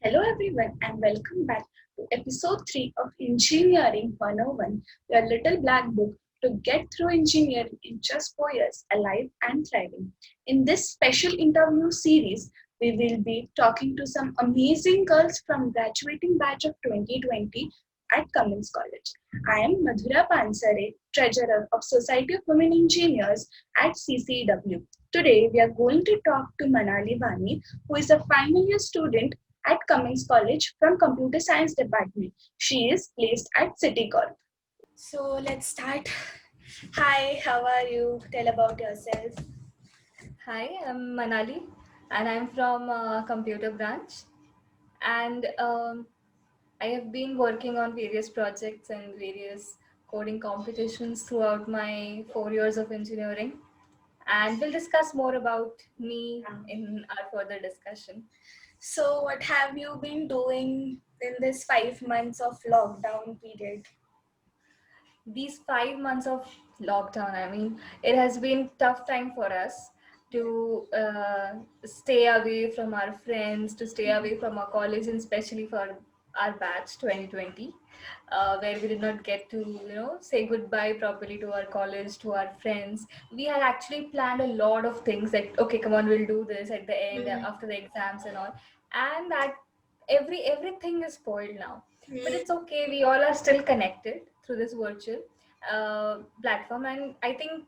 Hello everyone and welcome back to episode 3 of Engineering 101, your little black book to get through engineering in just 4 years, alive and thriving. In this special interview series, we will be talking to some amazing girls from graduating batch of 2020 at Cummins College. I am Madhura Pansare, Treasurer of Society of Women Engineers at CCW. Today, we are going to talk to Manali Vani, who is a final year student at Cummins College from Computer Science Department. She is placed at City Corp. So let's start. Hi, how are you? Tell about yourself. Hi, I'm Manali, and I'm from computer branch. And I have been working on various projects and various coding competitions throughout my 4 years of engineering. And we'll discuss more about me in our further discussion. So, what have you been doing in this 5 months of lockdown period? These 5 months of lockdown, I mean, it has been tough time for us to stay away from our friends, to stay away from our college, and especially for our batch 2020, where we did not get to say goodbye properly to our college, to our friends. We had actually planned a lot of things, like, okay, come on, we'll do this at the end after the exams and all, and that everything is spoiled now. But it's okay, we all are still connected through this virtual platform, and I think,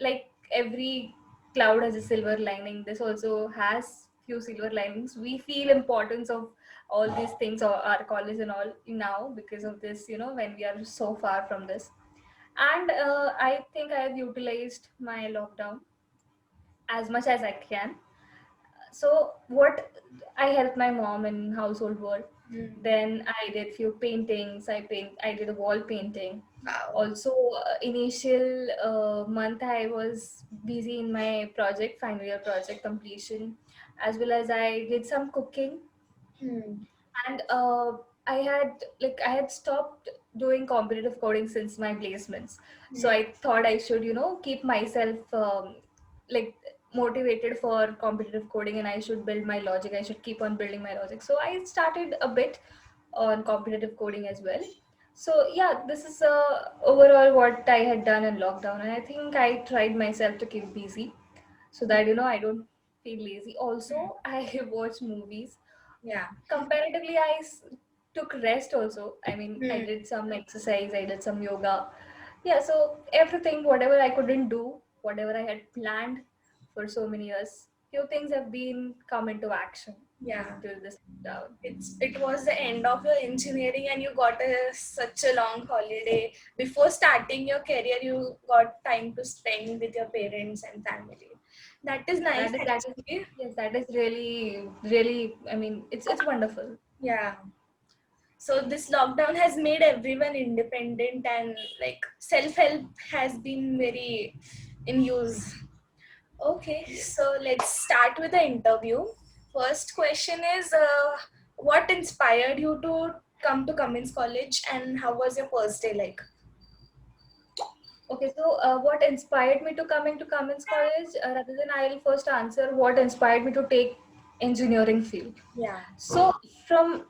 like, every cloud has a silver lining. This also has few silver linings. We feel importance of all these things, or our college and all, now because of this, when we are so far from this. And I think I have utilized my lockdown as much as I can. So what, I helped my mom in household work. Then I did few paintings. I did a wall painting. Wow. Also, initial month I was busy in my project, final year project completion, as well as I did some cooking. Hmm. And I had stopped doing competitive coding since my placements. So Hmm. I thought I should keep myself like motivated for competitive coding, and I should build my logic. I should keep on building my logic. So I started a bit on competitive coding as well. So yeah, this is overall what I had done in lockdown, and I think I tried myself to keep busy so that I don't feel lazy. Also, I watch movies. Yeah. Comparatively, took rest also. I mean, I Hmm. did some exercise, I did some yoga. Yeah, so everything, whatever I couldn't do, whatever I had planned for so many years, few things have been come into action Yeah. till this down. It was the end of your engineering and you got such a long holiday. Before starting your career, you got time to spend with your parents and family. That is nice That is actually. yes, that is really, really, I mean, it's wonderful. Yeah. So this lockdown has made everyone independent and like self-help has been very in use. Okay, so let's start with the interview. First question is what inspired you to come to Cummins College and how was your first day like? Okay, so what inspired me to coming to Cummins College? Rather than, I'll first answer what inspired me to take engineering field. Yeah. So from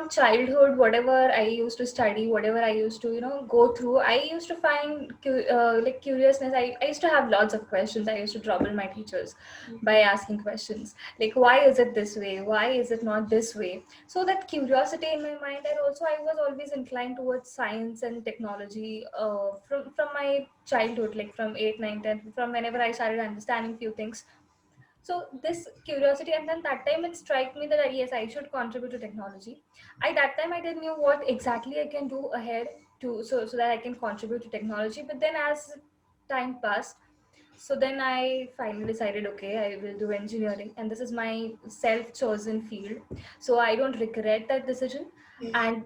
childhood, whatever I used to study, whatever I used to go through, I used to find curiousness. I used to have lots of questions. I used to trouble my teachers by asking questions like, why is it this way? Why is it not this way? So that curiosity in my mind, and also I was always inclined towards science and technology from my childhood, like from 8, 9, 10, from whenever I started understanding few things. So this curiosity, and then that time it struck me that yes, I should contribute to technology. I That time I didn't know what exactly I can do ahead to, so that I can contribute to technology. But then as time passed, so then I finally decided, okay, I will do engineering, and this is my self-chosen field. So I don't regret that decision. And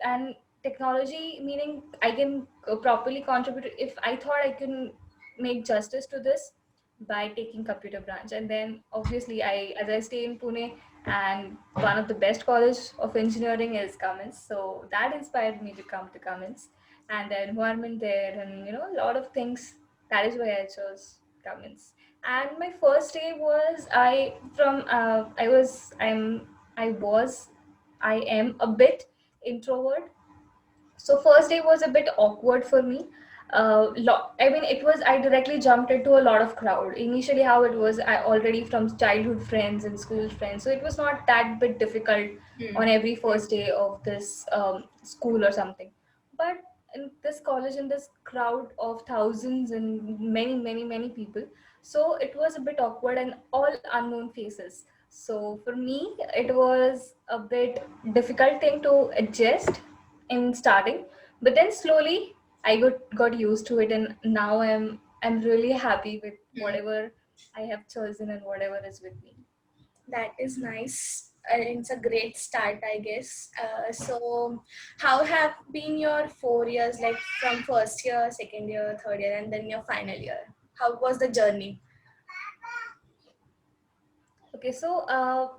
and technology, meaning I can properly contribute. If I thought I can make justice to this by taking computer branch, and then obviously, as I stay in Pune, and one of the best college of engineering is Cummins, so that inspired me to come to Cummins, and the environment there, and a lot of things. That is why I chose Cummins. And my first day was, I from I was I am a bit introvert. So first day was a bit awkward for me. I mean, it was, I directly jumped into a lot of crowd. Initially, how it was, I already from childhood friends and school friends, so it was not that bit difficult on Hmm. every first day of this school or something. But in this college, in this crowd of thousands and many people, so it was a bit awkward and all unknown faces. So for me, it was a bit difficult thing to adjust in starting, but then slowly I got used to it, and now I'm really happy with Hmm. whatever I have chosen and whatever is with me. That is nice. It's a great start, I guess. So, how have been your 4 years, like from first year, second year, third year, and then your final year? How was the journey? Okay, so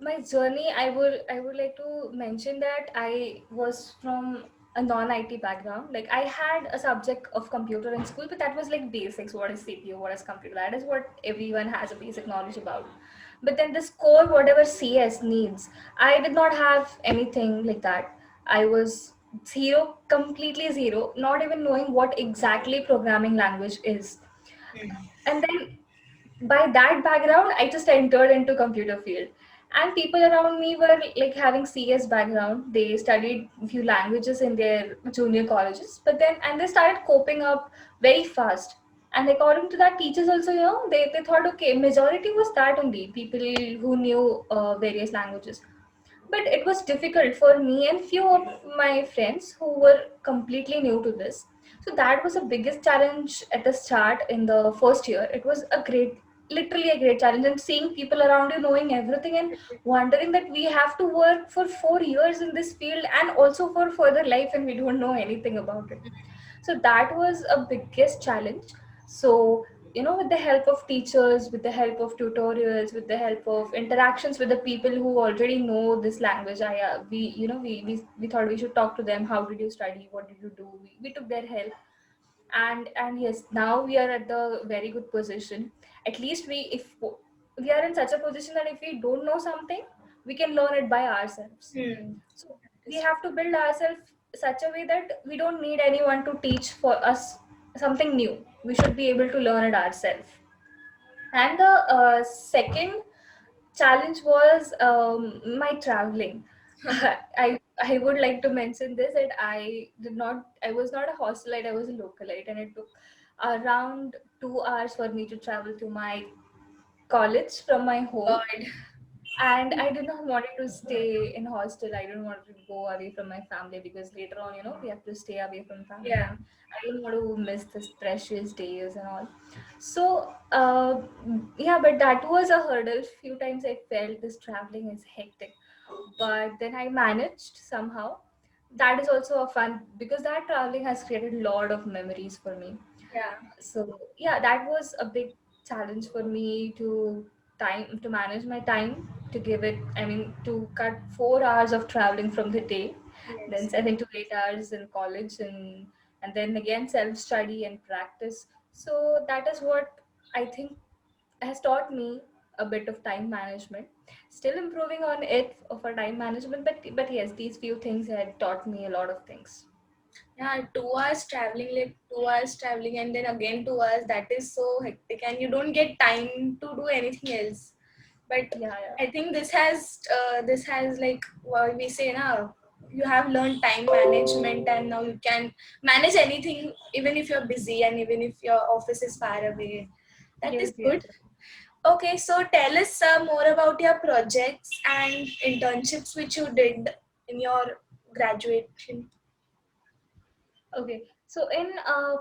my journey, I would like to mention that I was from a non-IT background. Like I had a subject of computer in school, but that was like basics. What is CPU? What is computer? That is what everyone has a basic knowledge about. But then this core, whatever CS needs, I did not have anything like that. I was zero, completely zero, not even knowing what exactly programming language is. Hmm. And then by that background I just entered into computer field, and people around me were like having CS background. They studied few languages in their junior colleges, but then and they started coping up very fast. And according to that, teachers also, they thought, okay, majority was that only people who knew various languages. But it was difficult for me and few of my friends who were completely new to this. So that was the biggest challenge at the start in the first year. It was a great, literally a great challenge, and seeing people around you knowing everything and wondering that we have to work for 4 years in this field and also for further life, and we don't know anything about it. So that was a biggest challenge. So with the help of teachers, with the help of tutorials, with the help of interactions with the people who already know this language, I we we thought we should talk to them. How did you study? What did you do? We took their help, and yes, now we are at the very good position. At least we are in such a position that if we don't know something, we can learn it by ourselves. Hmm. So That we is have to build ourselves such a way that we don't need anyone to teach for us something new. We should be able to learn it ourselves. And the second challenge was my traveling. I would like to mention this, that I was not a hostelite, I was a localite, and it took around 2 hours for me to travel to my college from my home. God. And I did not want to stay in hostel. I didn't want to go away from my family, because later on, we have to stay away from family, Yeah. and I didn't want to miss this precious days and all. So yeah, but that was a hurdle. Few times I felt this traveling is hectic, but then I managed somehow. That is also a fun, because that traveling has created a lot of memories for me. Yeah. So yeah, that was a big challenge for me to manage my time, to give it, I mean, to cut 4 hours of traveling from the day, then Yes. 7 to 8 hours in college, and then again self study and practice. So that is what I think has taught me a bit of time management. Still improving on it for time management, but yes, these few things had taught me a lot of things. Yeah, 2 hours traveling, like 2 hours traveling, and then again 2 hours. That is so hectic, and you don't get time to do anything else. But Yeah, yeah. I think this has like what we say now. You have learned time management, and now you can manage anything, even if you're busy and even if your office is far away. That is Yes, yes. good. Okay, so tell us more about your projects and internships which you did in your graduation. Okay, so in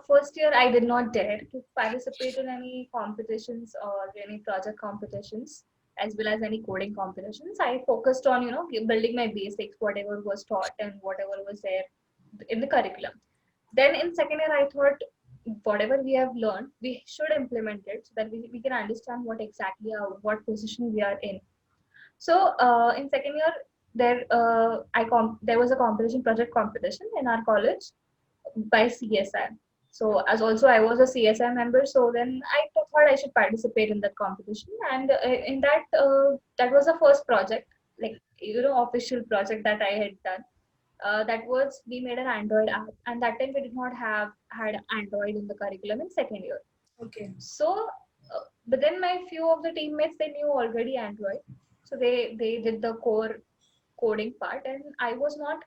first year, I did not dare to participate in any competitions or any project competitions, as well as any coding competitions. I focused on, building my basics, whatever was taught and whatever was there in the curriculum. Then in second year, I thought whatever we have learned, we should implement it so that we can understand what exactly what position we are in. So in second year, there was a competition, project competition in our college by CSI. So as also I was a CSI member, so then I thought I should participate in that competition, and in that was the first project. like official project that I had done. That was we made an Android app, and that time we did not have had Android in the curriculum in second year. Okay. So, but then my few of the teammates they knew already Android, so they did the core coding part, and I was not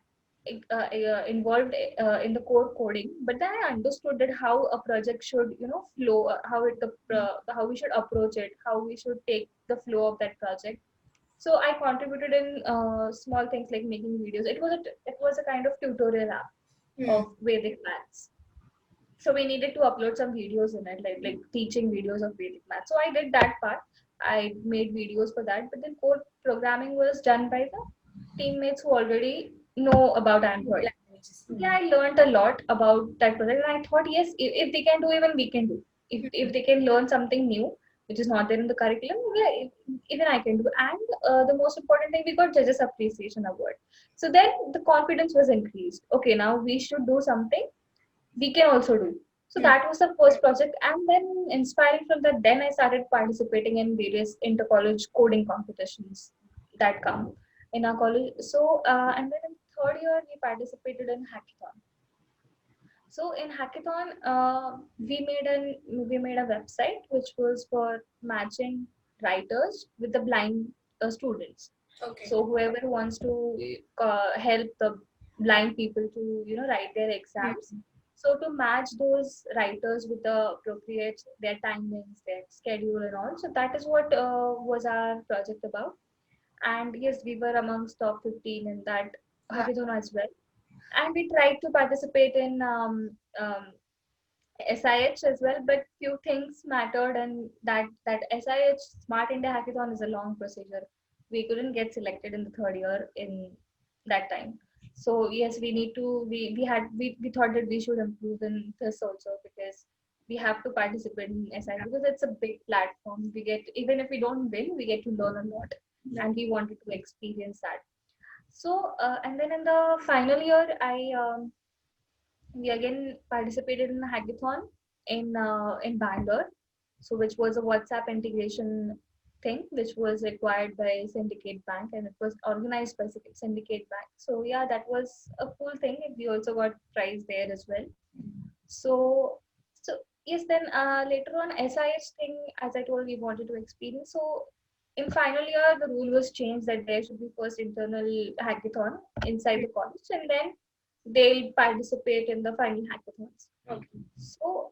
involved in the core coding. But then I understood that how a project should flow, how we should approach it, how we should take the flow of that project. So I contributed in small things like making videos. It was a kind of tutorial app Hmm. of Vedic maths. So we needed to upload some videos in it, like teaching videos of Vedic math. So I did that part. I made videos for that, but then code programming was done by the teammates who already know about Android. Languages. Yeah, I learned a lot about that project, and I thought, yes, if they can do, even we can do. If they can learn something new, which is not there in the curriculum, yeah, even I can do. And the most important thing, we got judges appreciation award. So then the confidence was increased. Okay, now we should do something we can also do. So Hmm. that was the first project, and then inspiring from that, then I started participating in various inter-college coding competitions that come in our college. So and then in third year we participated in hackathon. So in hackathon, we made a website which was for matching writers with the blind students. Okay. So whoever wants to help the blind people to write their Hmm. exams. So to match those writers with the appropriate their timings, their schedule, and all. So that is what was our project about. And yes, we were amongst top 15 in that Wow. hackathon as well. And we tried to participate in SIH as well, but few things mattered, and that SIH Smart India Hackathon is a long procedure. We couldn't get selected in the third year in that time. So yes, we need to we thought that we should improve in this also, because we have to participate in SIH because it's a big platform. We get, even if we don't win, we get to learn a lot, and we wanted to experience that. So and then in the final year, we again participated in a hackathon in Bangalore, so which was a WhatsApp integration thing, which was required by Syndicate Bank, and it was organized by Syndicate Bank. So yeah, that was a cool thing. We also got prize there as well. So so yes, then later on SIH thing, as I told, we wanted to experience. So in final year, the rule was changed that there should be first internal hackathon inside the college, and then they'll participate in the final hackathons. Okay. So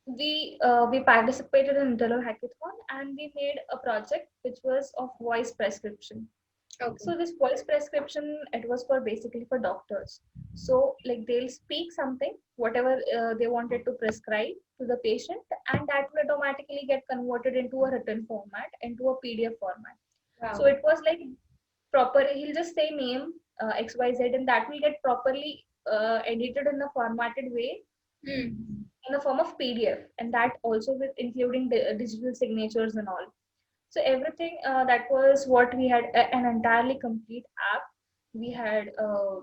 we participated in internal hackathon, and we made a project which was of voice prescription. Okay. So this voice prescription, it was for basically for doctors. So like they'll speak something, whatever they wanted to prescribe to the patient, and that will automatically get converted into a written format, into a PDF format. Wow. So it was like proper. He'll just say name XYZ, and that will get properly edited in a formatted way Hmm. in the form of PDF, and that also with including digital signatures and all. So everything that was what we had an entirely complete app we had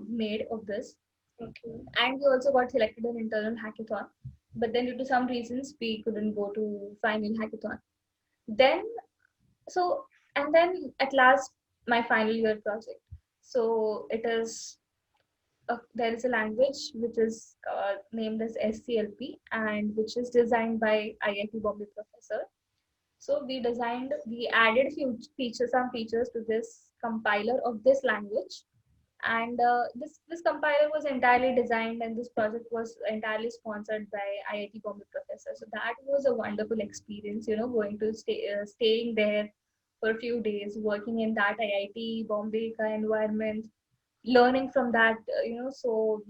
made of this, Okay. and we also got selected in internal hackathon. But then due to some reasons we couldn't go to final hackathon. Then so and then at last my final year project. So it is there is a language which is named as SCLP, and which is designed by IIT Bombay professor. So we added few features, some features to this compiler of this language, and this compiler was entirely designed, and this project was entirely sponsored by IIT Bombay professor. So that was a wonderful experience, going to staying there for a few days, working in that IIT Bombay ka environment, learning from that, so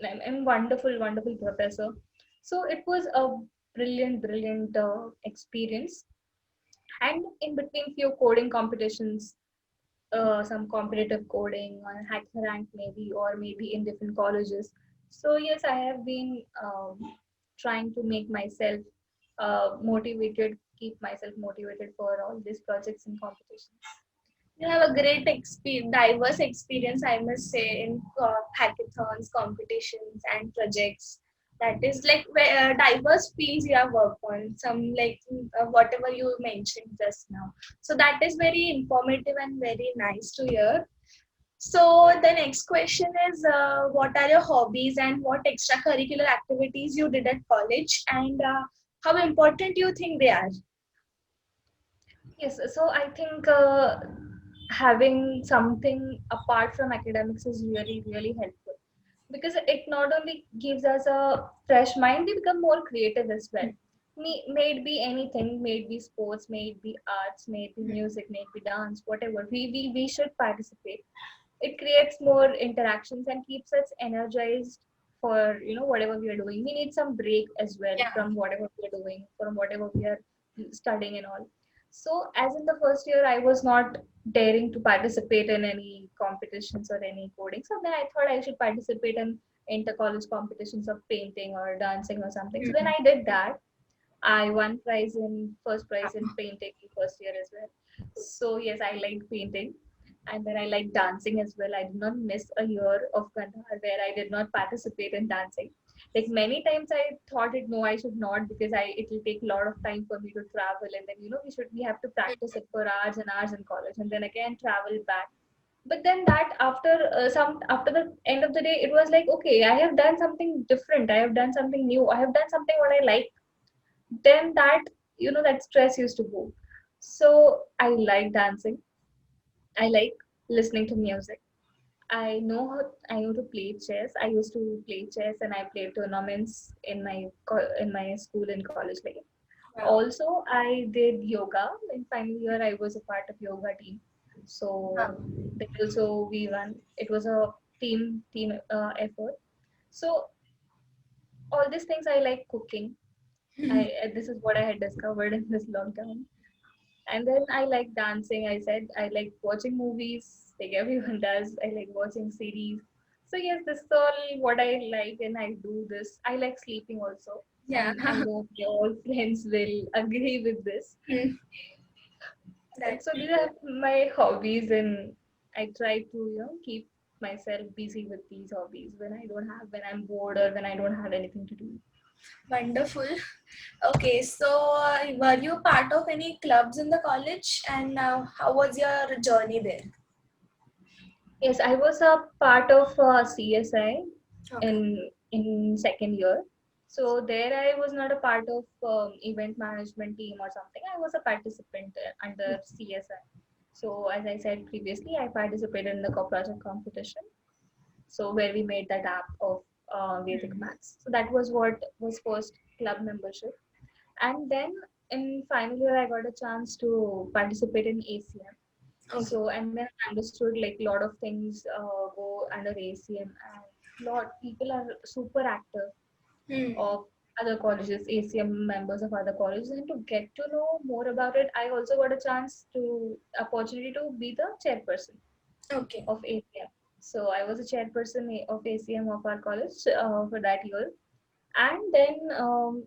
and wonderful professor. So it was a brilliant experience. And in between few coding competitions, some competitive coding or hacker rank maybe, or maybe in different colleges. So yes, I have been trying to make myself motivated, keep myself motivated for all these projects and competitions. You have a great diverse experience, I must say, in hackathons, competitions, and projects. That is like diverse fields you have worked on, some like whatever you mentioned just now. So that is very informative and very nice to hear. So the next question is, what are your hobbies and what extracurricular activities you did at college, and how important do you think they are? Yes, so I think having something apart from academics is really, really helpful because it not only gives us a fresh mind, we become more creative as well. May it be anything, may it be sports, may it be arts, may it be music, may it be dance, whatever. We should participate. It creates more interactions and keeps us energized for whatever we are doing. We need some break as well Yeah. from whatever we are doing, from whatever we are studying and all. So as in the first year, I was not daring to participate in any competitions or any coding. So then I thought I should participate in inter-college competitions of painting or dancing or something. So then Hmm. I did that. I won first prize in painting in first year as well. So yes, I liked painting, and then I liked dancing as well. I did not miss a year of Kandahar where I did not participate in dancing. Like many times, I thought it no, I should not because it will take a lot of time for me to travel, and then we have to practice it for hours and hours in college, and then again travel back. But then that after the end of the day, it was like okay, I have done something different. I have done something new. I have done something what I like. Then that stress used to go. So I like dancing. I like listening to music. I know to play chess. I used to play chess and I played tournaments in my school and college life. Wow. Also I did yoga. In final year I was a part of yoga team. So that also we run. It was a team effort. So all these things. I like cooking. I This is what I had discovered in this lockdown. And then I like dancing. I said I like watching movies, like everyone does. I like watching series. So yes, this is all what I like, and I do this. I like sleeping also, Yeah. and I know all friends will agree with this. That. So these are my hobbies, and I try to keep myself busy with these hobbies when I'm bored or when I don't have anything to do. Wonderful. Okay, so were you part of any clubs in the college, and how was your journey there? Yes, I was a part of CSI Okay. in second year. So there I was not a part of event management team or something. I was a participant under CSI. So as I said previously, I participated in the co-project competition. So where we made that app of Vedic maths. So that was what was first club membership. And then in final year, I got a chance to participate in ACM. Okay. So and then I understood like a lot of things go under ACM, and lot people are super active Hmm. of other colleges, ACM members of other colleges, and to get to know more about it, I also got a chance to opportunity to be the chairperson Okay. of ACM. So I was a chairperson of ACM of our college for that year, and then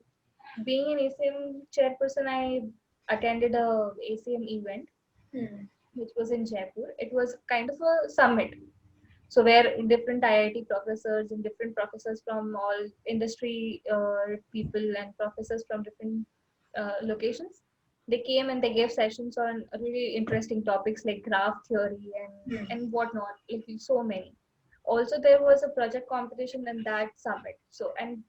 being an ACM chairperson, I attended a ACM event Hmm. which was in Jaipur. It was kind of a summit. So where different IIT professors and different professors from all industry people and professors from different locations, they came and they gave sessions on really interesting topics like graph theory Hmm. and whatnot, like so many. Also, there was a project competition in that summit. So and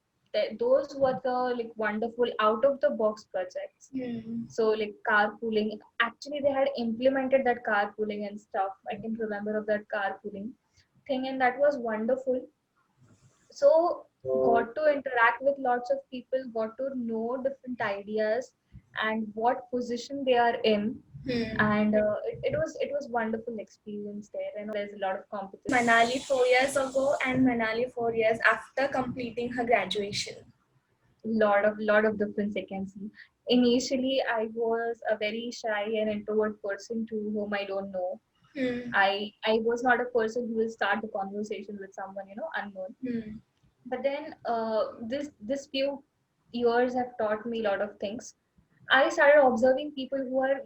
those were the like wonderful out of the box projects. Hmm. So like carpooling, actually they had implemented that carpooling and stuff. I can remember of that carpooling thing, and that was wonderful. So got to interact with lots of people, got to know different ideas and what position they are in, Hmm. and it was wonderful experience there. And there's a lot of competition. Manali 4 years ago and Manali 4 years after completing her graduation. Lot of difference I can see. Initially, I was a very shy and introvert person to whom I don't know. Hmm. I was not a person who will start a conversation with someone unknown. Hmm. But then this few years have taught me a lot of things. I started observing people who are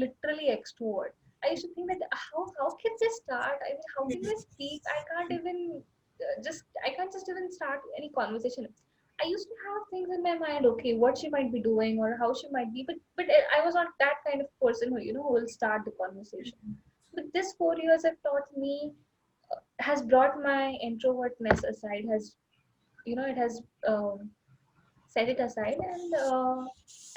literally extrovert. I used to think that how can they start? I mean, how can they speak? I can't just even start any conversation. I used to have things in my mind, okay, what she might be doing or how she might be, but I was not that kind of person who, who will start the conversation. But this 4 years have taught me, has brought my introvertness aside, has, it has set it aside, and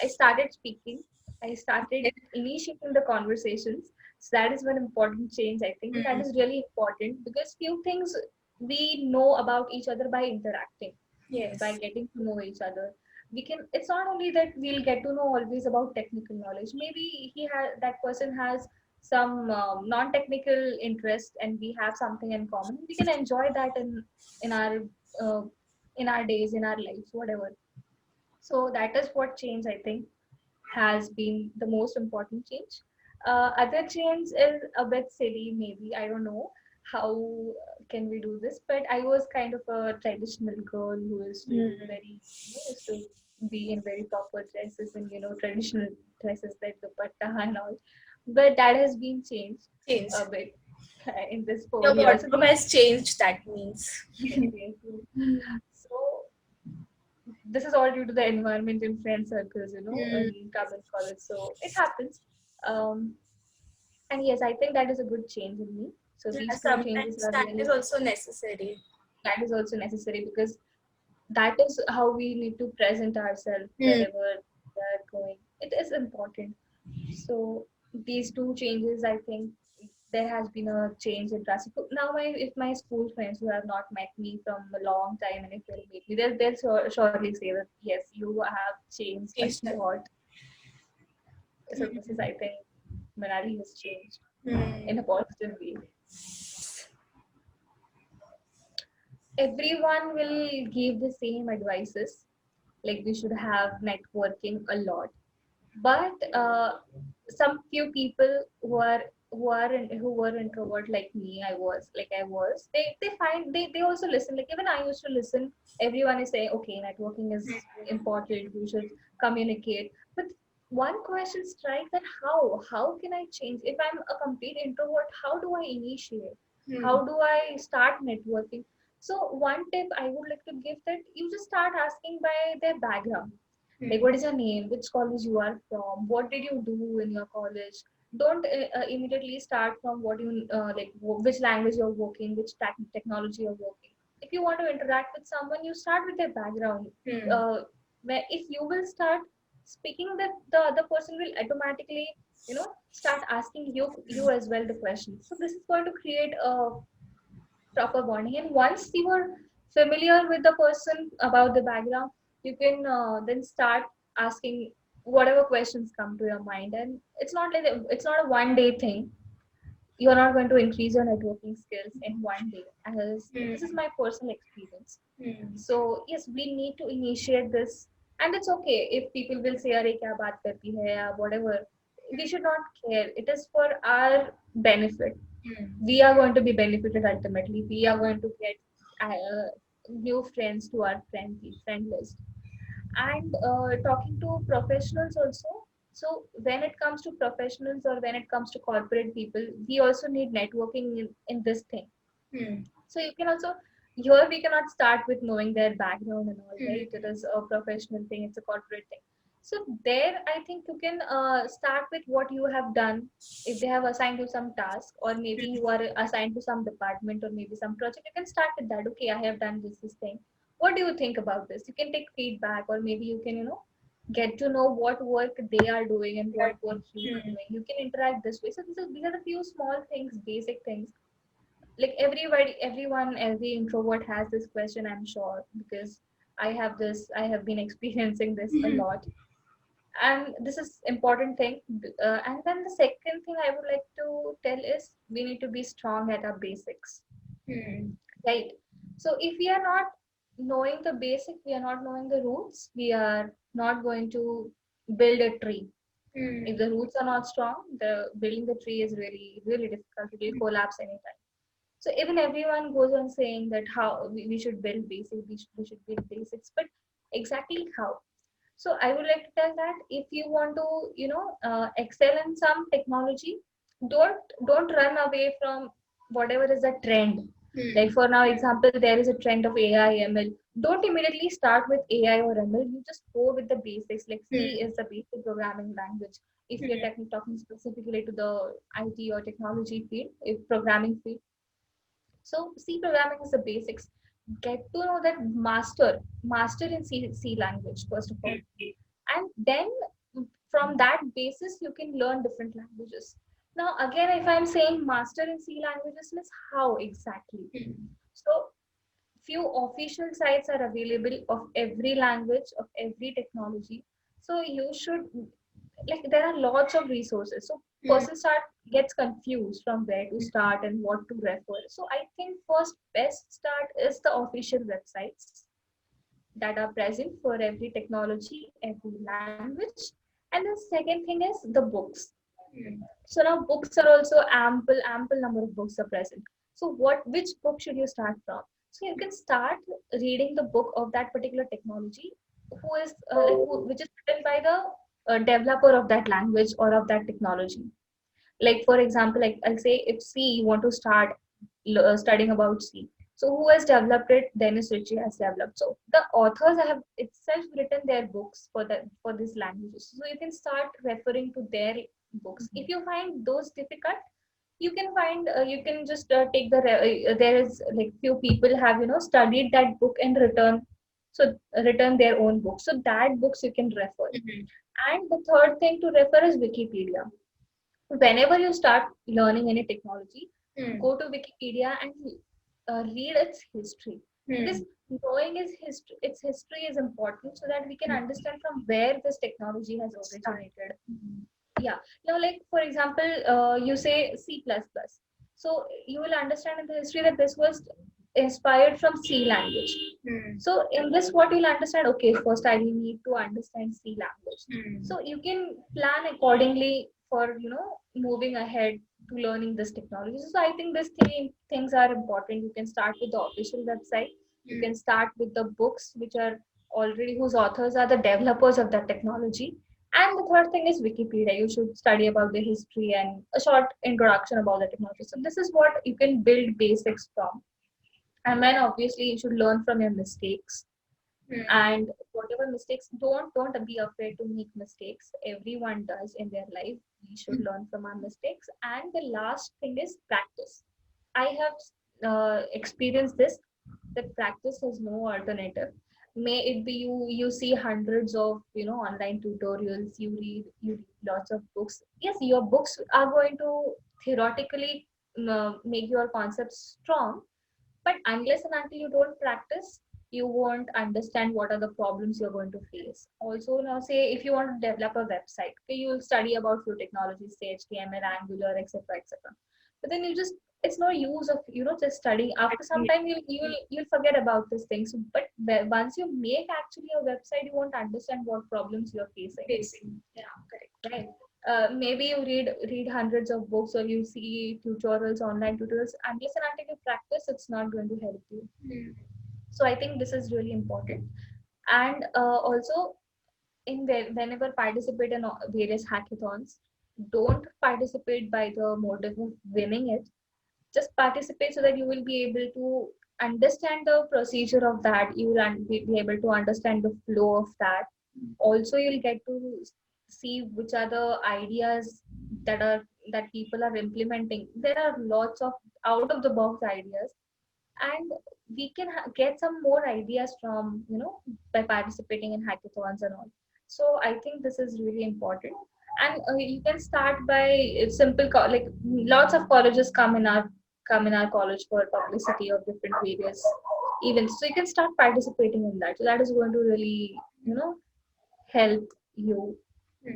I started speaking. I started initiating the conversations. So that is one important change, I think. That Mm. is really important because few things we know about each other by interacting, by Yes. getting to know each other. We can. It's not only that we'll get to know always about technical knowledge. Maybe that person has some non-technical interest, and we have something in common. We can enjoy that in our uh, in our days, in our lives, whatever. So that is what change, I think, has been the most important change. Other change is a bit silly, maybe. I don't know how can we do this, but I was kind of a traditional girl who used to Mm. very, used to be in very proper dresses and traditional dresses like dupatta and all. But that has been changed Changed. a bit in this four Your years. So wardrobe has changed, that means. so this is all due to the environment and friend circles, Mm. in Carbon College. So it happens. Um, and yes, I think that is a good change in me. So Yeah, these two changes sometimes are that is really, also necessary. that is also necessary because that is how we need to present ourselves Mm. wherever we are going. It is important. So these two changes, I think there has been a change in drastic. Now, if my school friends who have not met me from a long time, and if they'll meet me, they'll surely say that yes, you have changed a Changed that. lot. So this is, Mm. I think, Manali has changed Mm. in a positive way. Everyone will give the same advices, like we should have networking a lot, but some few people who were introvert like me, I was, they find, they also listen, like even I used to listen. Everyone is saying, okay, networking is important, you should communicate, but one question strikes, that how can I change if I'm a complete introvert? How do I initiate? How Mm. do I start networking? So one tip I would like to give, that you just start asking by their background, like Mm. what is your name, which college you are from, what did you do in your college. Don't immediately start from what you which language you're working, which technology you're working. If you want to interact with someone, you start with their background. Mm. uh, where if you will start speaking, that the other person will automatically start asking you as well the questions. So this is going to create a proper bonding, and once you are familiar with the person about the background, you can then start asking whatever questions come to your mind. And it's not like it's not a one day thing. You're not going to increase your networking skills in one day, as this is Mm. my personal experience. Mm. So yes, we need to initiate this, and it's okay if people will say, "Arey kya baat karti hai," or whatever. We should not care. It is for our benefit. Mm. We are going to be benefited ultimately. We are going to get new friends to our friend list. And talking to professionals also. So when it comes to professionals or when it comes to corporate people, we also need networking in this thing. Mm. So you can also, here we cannot start with knowing their background and all, right? It Mm. is a professional thing, it's a corporate thing. So there, I think you can start with what you have done. If they have assigned you some task, or maybe you are assigned to some department or maybe some project, you can start with that. Okay, I have done this thing. What do you think about this? You can take feedback, or maybe you can, get to know what work they are doing and what work you are Mm. doing. You can interact this way. So these are the few small things, basic things. Like everybody, everyone, every introvert has this question, I'm sure, because I have been experiencing this a Mm. lot. And this is important thing. And then the second thing I would like to tell is, we need to be strong at our basics, Mm. right? So if we are not knowing the basic, we are not knowing the roots, we are not going to build a tree. If Mm. the roots are not strong, the building the tree is really really difficult. It will collapse anytime. So even everyone goes on saying that how we should build basics, we should build basics, but exactly how? So I would like to tell that if you want to, excel in some technology, don't run away from whatever is a trend. Like Mm. for now example, there is a trend of AI ML. don't immediately start with AI or ML. You just go with the basics. Like C Hmm. is the basic programming language. If you're Hmm. talking specifically to the IT or technology field, if programming field, so C programming is the basics. Get to know that master in C language first of all, and then from that basis you can learn different languages. Now again, if I'm saying master in C languages, means how exactly? Hmm. So few official sites are available of every language of every technology. So you should, like, there are lots of resources, so Hmm. person start gets confused from where to start and what to refer. So I think first best start is the official websites that are present for every technology, every language. And the second thing is the books. Hmm. So now books are also ample number of books are present. So which book should you start from? So you can start reading the book of that particular technology, who is which is written by the developer of that language or of that technology. Like for example, like I'll say if C you want to start studying about C. So who has developed it? Dennis Ritchie has developed. So the authors have itself written their books for these languages. So you can start referring to their books. If you find those difficult, you can find you can just take there is like few people have studied that book and written their own books. So that books you can refer. Hmm. And the third thing to refer is Wikipedia. Whenever you start learning any technology, Hmm. go to Wikipedia and read its history, because Hmm. knowing its history is important so that we can understand from where this technology has Start. originated. Hmm. Yeah, like for example, you say C++, so you will understand in the history that this was inspired from C language. Hmm. So in this, what you'll understand, okay, first I will need to understand C language. Hmm. So you can plan accordingly for moving ahead to learning this technology. So I think these three things are important. You can start with the official website. You Hmm. can start with the books which are already whose authors are the developers of that technology. And the third thing is Wikipedia. You should study about the history and a short introduction about the technology. So this is what you can build basics from. And then obviously you should learn from your mistakes. Hmm. And whatever mistakes, don't be afraid to make mistakes. Everyone does in their life. We should learn from our mistakes. And the last thing is practice. I have experienced this, that practice has no alternative. May it be you see hundreds of online tutorials, you read lots of books. Yes, your books are going to theoretically make your concepts strong, but unless and until you don't practice, you won't understand what are the problems you're going to face. Also, now say if you want to develop a website, okay, you'll study about few technologies, say HTML, Angular, etc., etc. But then it's no use of just studying. After some time, you'll forget about these things. But once you make actually a website, you won't understand what problems you're facing. Facing. Yeah, correct. Right. Maybe you read hundreds of books or you see tutorials, online tutorials. Unless and until you practice, it's not going to help you. Hmm. So I think this is really important. And also, whenever participate in various hackathons, don't participate by the motive of winning it. Just participate so that you will be able to understand the procedure of that. You will be able to understand the flow of that. Also, you'll get to see which are the ideas that people are implementing. There are lots of out of the box ideas, and we can get some more ideas from by participating in hackathons and all. So I think this is really important. And you can start by simple like lots of colleges come in our college for publicity of different various events, so you can start participating in that. So that is going to really help you.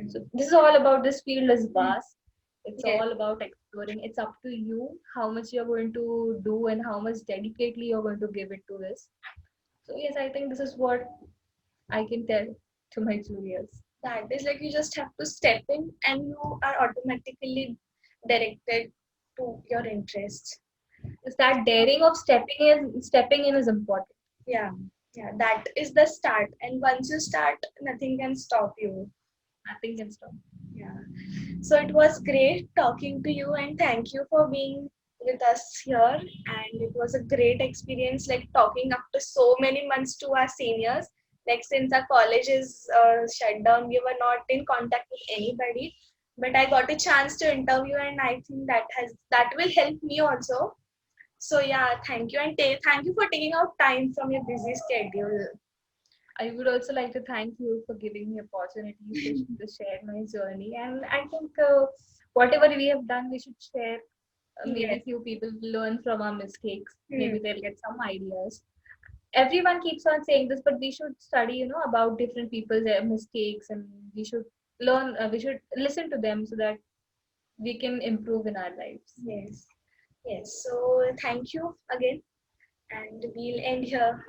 So Hmm. this is all about, this field is vast. It's Yes. all about exploring. It's up to you how much you're going to do and how much dedicatedly you're going to give it to this. So yes, I think this is what I can tell to my juniors. That is like you just have to step in and you are automatically directed to your interests. Is that daring of stepping in is important. Yeah, yeah, that is the start. And once you start, nothing can stop you. Nothing can stop. Yeah. So it was great talking to you and thank you for being with us here, and it was a great experience, like talking after so many months to our seniors. Like since our college is shut down, we were not in contact with anybody. But I got a chance to interview, and I think that will help me also. So yeah, thank you, and thank you for taking out time from your busy schedule. I would also like to thank you for giving me opportunity to share my journey. And I think whatever we have done, we should share. Maybe Yes. few people will learn from our mistakes. Hmm. Maybe they'll get some ideas. Everyone keeps on saying this, but we should study, about different people's mistakes, and we should learn. We should listen to them so that we can improve in our lives. Yes. Yes. So thank you again, and we'll end here.